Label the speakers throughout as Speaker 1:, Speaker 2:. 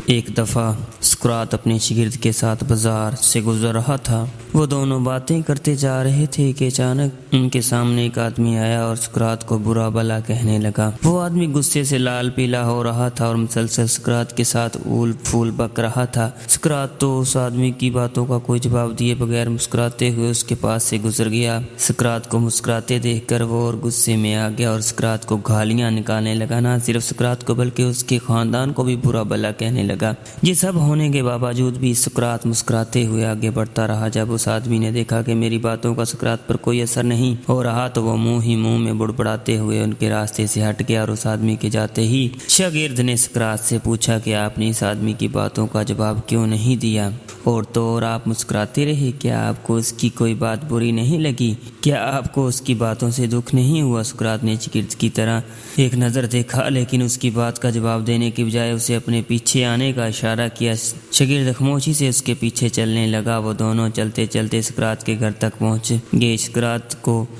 Speaker 1: ایک دفعہ سقراط اپنے شاگرد کے ساتھ بازار سے گزر رہا تھا۔ وہ دونوں باتیں کرتے جا رہے تھے کہ اچانک ان کے سامنے ایک آدمی آیا اور سقراط کو برا بھلا کہنے لگا۔ وہ آدمی غصے سے لال پیلا ہو رہا تھا اور مسلسل سقراط کے ساتھ اول پھول بک رہا تھا۔ سقراط تو اس آدمی کی باتوں کا کوئی جواب دیے بغیر مسکراتے ہوئے اس کے پاس سے گزر گیا۔ سقراط کو مسکراتے دیکھ کر وہ اور غصے میں آ گیا اور سقراط کو گالیاں نکالنے لگا، نہ صرف سقراط کو بلکہ اس کے خاندان کو بھی برا بھلا کہنے لگا۔ یہ سب ہونے کے باوجود بھی سقراط مسکراتے ہوئے آگے بڑھتا رہا۔ جب اس آدمی نے دیکھا کہ میری باتوں کا سقراط پر کوئی اثر نہیں ہو رہا تو وہ منہ ہی منہ میں بڑبڑاتے ہوئے ان کے راستے سے ہٹ گیا، اور اس آدمی کے جاتے ہی شاگرد نے سقراط سے پوچھا کہ آپ نے اس آدمی کی باتوں کا جواب کیوں نہیں دیا؟ اور تو اور آپ مسکراتے رہے، کیا آپ کو اس کی کوئی بات بری نہیں لگی؟ کیا آپ کو اس کی باتوں سے دکھ نہیں ہوا؟ سقراط نے شاگرد کی طرح ایک نظر دیکھا، لیکن اس کی بات کا جواب دینے کی بجائے اسے اپنے پیچھے آنے کا اشارہ کیا۔ شاگرد خاموشی سے اس کے پیچھے چلنے لگا۔ وہ دونوں چلتے چلتے سقراط کے گھر تک پہنچ گئے۔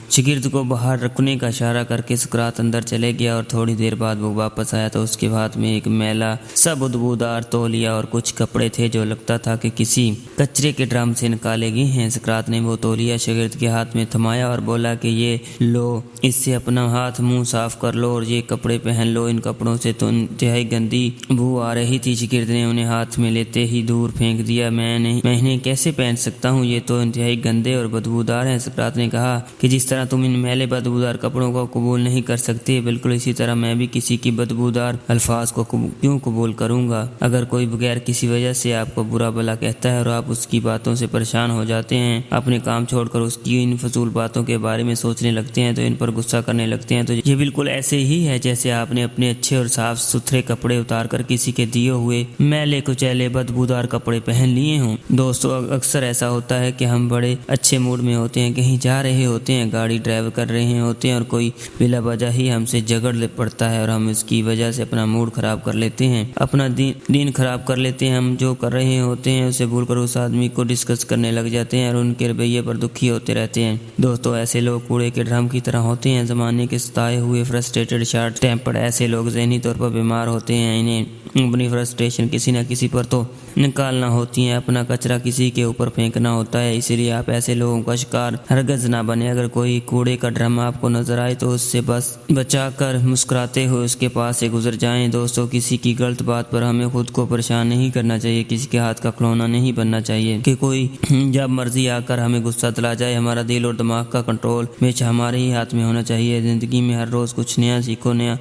Speaker 1: شاگرد کو باہر رکنے کا اشارہ کر کے سقراط اندر چلے گیا، اور تھوڑی دیر بعد وہ واپس آیا تو اس کے ہاتھ میں ایک میلا سا بدبودار تولیہ اور کچھ کپڑے تھے جو لگتا تھا کہ کسی کچرے کے ڈرم سے نکالے گئے ہیں۔ سقراط نے وہ تولیہ شاگرد کے ہاتھ میں تھمایا اور بولا کہ یہ لو، اس سے اپنا ہاتھ منہ صاف کر لو اور یہ کپڑے پہن لو، ان کپڑوں سے تو انتہائی گندی بو آ رہی تھی۔ شاگرد نے انہیں ہاتھ میں لیتے ہی دور پھینک دیا۔ میں انہیں کیسے پہن سکتا ہوں، یہ تو انتہائی گندے اور بدبودار ہیں۔ سقراط نے کہا کہ جس طرح تم ان میلے بدبودار کپڑوں کو قبول نہیں کر سکتے، بالکل اسی طرح میں بھی کسی کی بدبودار الفاظ کو کیوں قبول کروں گا؟ اگر کوئی بغیر کسی وجہ سے آپ کو برا بھلا کہتا ہے اور آپ اس کی باتوں سے پریشان ہو جاتے ہیں، اپنے کام چھوڑ کر اس کی ان فضول باتوں کے بارے میں سوچنے لگتے ہیں، تو ان پر غصہ کرنے لگتے ہیں، تو یہ بالکل ایسے ہی ہے جیسے آپ نے اپنے اچھے اور صاف ستھرے کپڑے اتار کر کسی کے دیے ہوئے میلے کچیلے بدبودار کپڑے پہن لیے ہوں۔ دوستو، اکثر ایسا ہوتا ہے کہ ہم بڑے اچھے موڈ میں ہوتے ہیں، کہیں جا رہے ہوتے ہیں، گاڑی ڈرائیو کر رہے ہوتے ہیں اور کوئی بلا وجہ ہی ہم سے جھگڑ پڑتا ہے اور ہم اس کی وجہ سے اپنا موڈ خراب کر لیتے ہیں، اپنا دین خراب کر لیتے ہیں۔ ہم جو کر رہے ہوتے ہیں اسے بھول کر اس آدمی کو ڈسکس کرنے لگ جاتے ہیں اور ان کے رویے پر دکھی ہوتے رہتے ہیں۔ دوستو، ایسے لوگ کوڑے کے ڈرم کی طرح ہوتے ہیں، زمانے کے ستائے ہوئے، فرسٹریٹڈ، شارٹ ٹیمپرڈ۔ ایسے لوگ ذہنی طور پر بیمار ہوتے ہیں، انہیں اپنی فرسٹریشن کسی نہ کسی پر تو نکالنا ہوتی ہے، اپنا کچرا کسی کے اوپر پھینکنا ہوتا ہے، اسی لیے آپ ایسے لوگوں کا شکار ہرگز نہ بنے۔ اگر کوئی کوڑے کا ڈرم آپ کو نظر آئے تو اس سے بس بچا کر مسکراتے ہوئے اس کے پاس سے گزر جائیں۔ دوستو، کسی کی غلط بات پر ہمیں خود کو پریشان نہیں کرنا چاہیے، کسی کے ہاتھ کا کھلونا نہیں بننا چاہیے کہ کوئی جب مرضی آ کر ہمیں غصہ دلا جائے۔ ہمارا دل اور دماغ کا کنٹرول ہمیشہ ہمارے ہی ہاتھ میں ہونا چاہیے۔ زندگی میں ہر روز کچھ نیا سیکھو، نیا